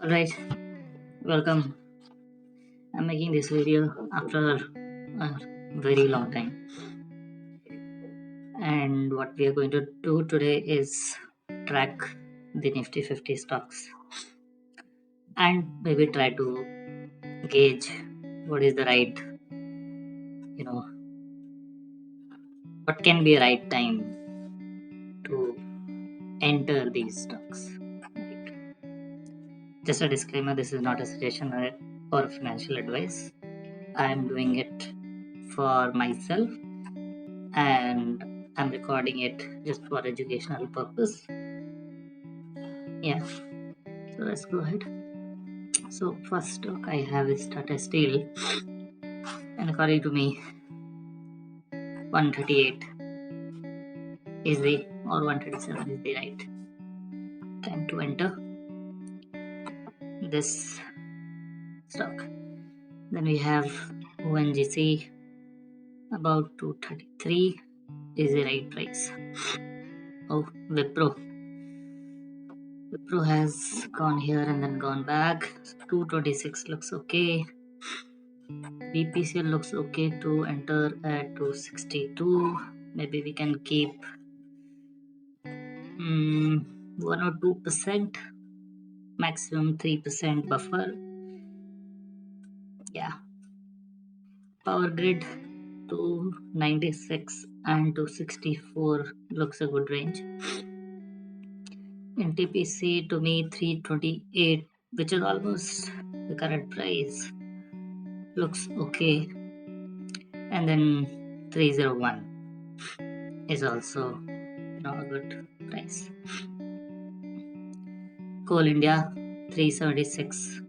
Alright, welcome. I'm making this video after a very long time, and what we are going to do today is track the Nifty 50 stocks and maybe try to gauge what is the right, what can be a right time to enter these stocks. Right. Just a disclaimer, this is not a suggestion or financial advice. I'm doing it for myself and I'm recording it just for educational purpose. Yeah, so let's go ahead. So first stock I have is Tata Steel, and according to me, 138 is the or 137 is the right time to enter this stock. Then we have ONGC, about 233 is the right price. Oh, Wipro has gone here and then gone back. 226 looks okay. BPCL looks okay to enter at 262. Maybe we can keep 1 or 2%, maximum 3% buffer. Yeah. Power grid 296 and 264 looks a good range. NTPC to me 328, which is almost the current price, looks okay. And then 301 is also a good price. Coal India 376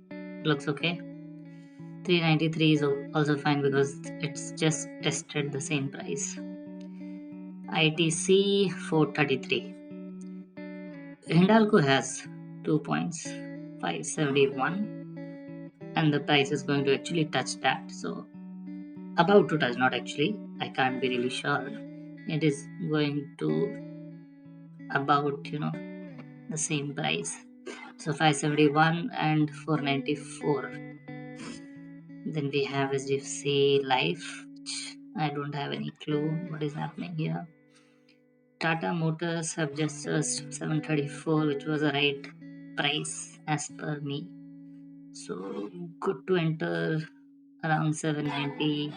looks okay. 393 is also fine because it's just tested the same price. ITC 433. Hindalco has 2 points, 571, and the price is going to actually touch that. So about to touch, not actually. I can't be really sure. It is going to about the same price. So 571 and 494. Then we have SDFC Life, which I don't have any clue what is happening here. Tata Motors have just searched 734, which was the right price as per me. So good to enter around 790,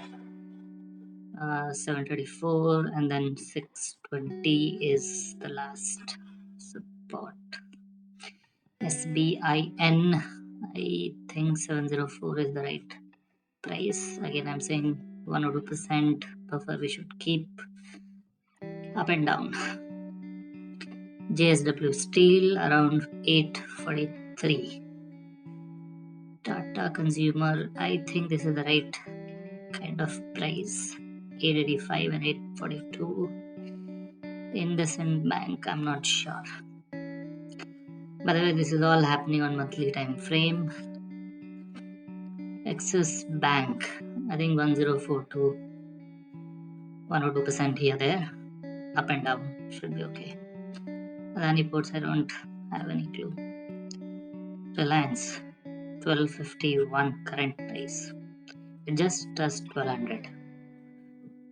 734, and then 620 is the last support. SBIN, I think 704 is the right price. Again, I'm saying 1 or 2% buffer we should keep up and down. JSW Steel around 843. Tata Consumer, I think this is the right kind of price. 885 and 842. IndusInd Bank, I'm not sure. By the way, this is all happening on monthly time frame. Axis Bank, I think 1042. 1 or 2% here, there. Up and down should be okay. Adani Ports, I don't have any clue. Reliance 1251 current price. It just touched 1200.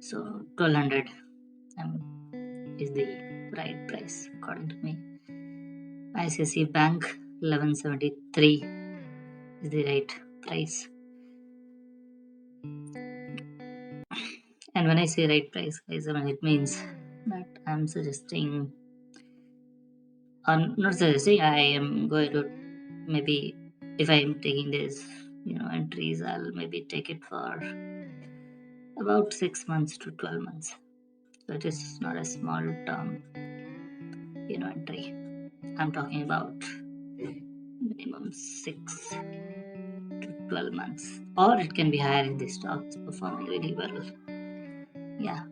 So 1200 is the right price according to me. ICICI Bank 1173 is the right price. And when I say right price, guys, it means that I'm suggesting, or not suggesting, I am going to maybe, if I am taking these entries, I'll maybe take it for about 6 months to 12 months. So it is not a small term entry. I'm talking about minimum 6 to 12 months, or it can be higher if the stock is performing really well. Yeah.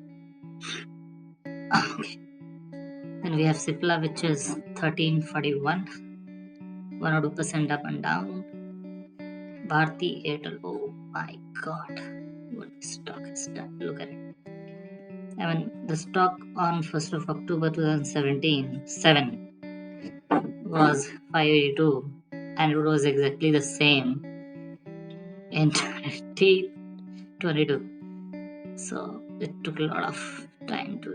Okay. Then we have Cipla, which is 1341, 1 or 2% up and down. Bharti Airtel, oh my god, what the stock has done. Look at it. I mean, the stock on 1st of October 2017 was 582, and it was exactly the same in 2022. So it took a lot of time to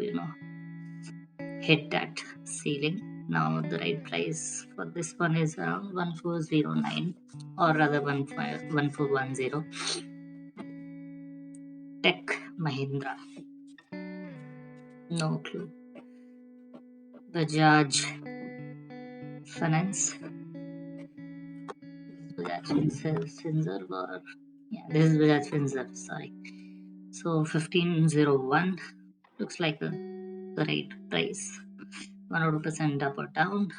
hit that ceiling. Now the right price for this one is around 1409, or rather 1410. Tech Mahindra, no clue. Bajaj Finance, Bajaj Finserv, or yeah, this is Bajaj Finserv. Sorry. So 1501 looks like the right price. 100% up or down.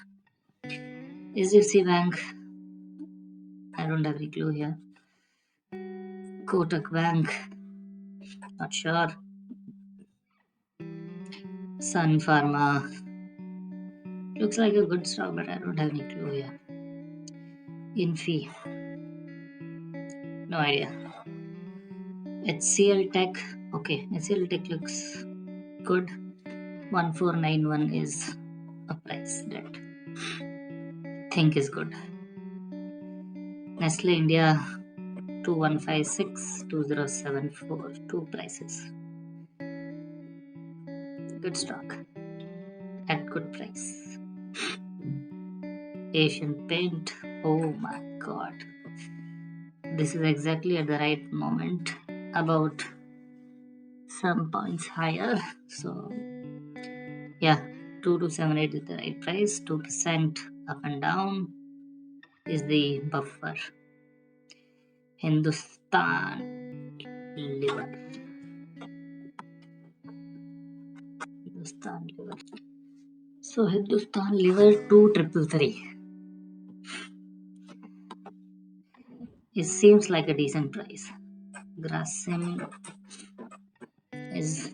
HDFC Bank, I don't have any clue here. Kotak Bank, not sure. Sun Pharma, looks like a good stock, but I don't have any clue here. Infi, no idea. HCL Tech, okay, HCL Tech looks good. 1491 is a price that I think is good. Nestle India, 2156, 2074, two prices. Good stock at good price. Asian Paint, oh my god, this is exactly at the right moment, about some points higher. So yeah, 2278 is the right price. 2% up and down is the buffer. Hindustan Liver, Hindustan Liver. So Hindustan Liver 2333. It seems like a decent price. Grasim is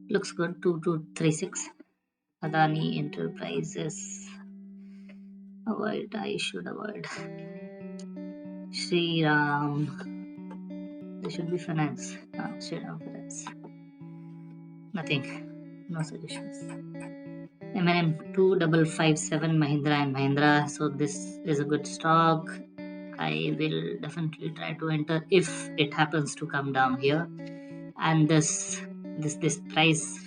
looks good. 2236. Adani Enterprises. Avoid. I should avoid. Sri Ram. There should be finance. Sri Ram Finance. Nothing. No suggestions. M&M 2557 Mahindra and Mahindra. So this is a good stock. I will definitely try to enter if it happens to come down here. And this price,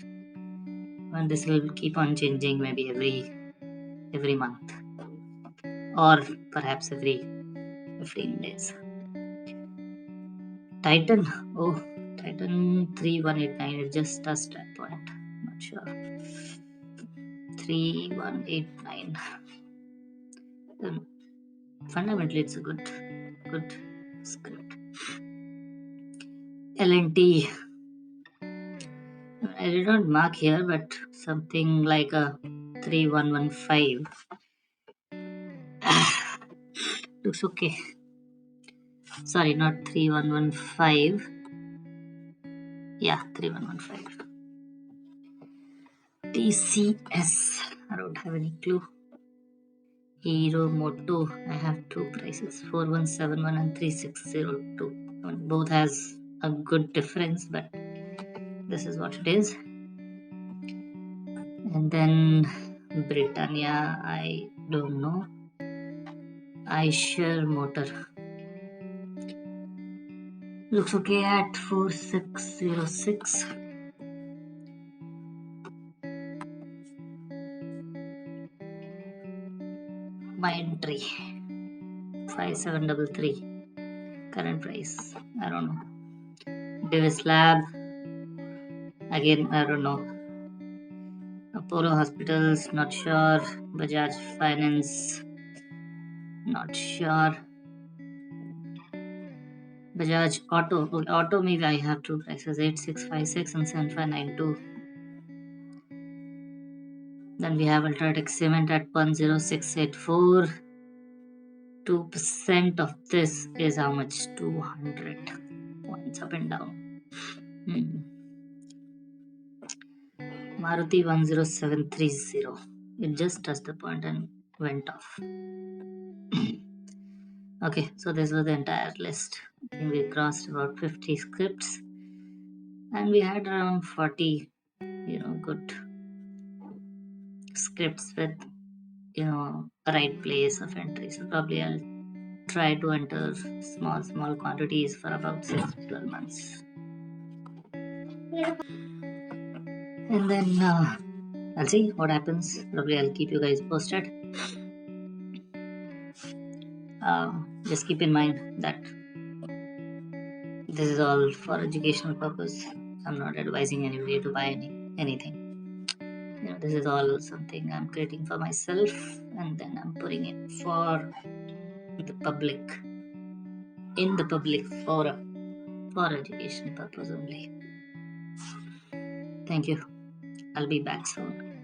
and this will keep on changing maybe every month, or perhaps every 15 days. Titan, oh, Titan 3189, it just touched that point. Not sure. 3189. Fundamentally, it's a good script. L&T, I did not mark here, but something like a 3115 looks okay. Sorry, not 3115. Yeah, 3115. TCS, I don't have any clue. Hero Moto, I have two prices, 4171 and 3602. I mean, both has a good difference, but this is what it is. And then Britannia, I don't know. iShare Motor looks okay at 4606. My entry 5733. Current price, I don't know. Davis Lab, again, I don't know. Apollo Hospitals, not sure. Bajaj Finance, not sure. Bajaj Auto, okay, Auto maybe I have two prices, 8656 and 7592. Then we have Ultratech Cement at 10684. 2% of this is how much? 200 points up and down. Maruti 10730. It just touched the point and went off. Okay, so this was the entire list. I think we crossed about 50 scripts, and we had around 40 good scripts with right place of entry. So probably I'll try to enter small quantities for about 6 to 12 months, and then I'll see what happens. Probably I'll keep you guys posted. Just keep in mind that this is all for educational purpose. I'm not advising anybody to buy anything. This is all something I'm creating for myself, and then I'm putting it for the public, in the public forum, for education purpose only. Thank you. I'll be back soon.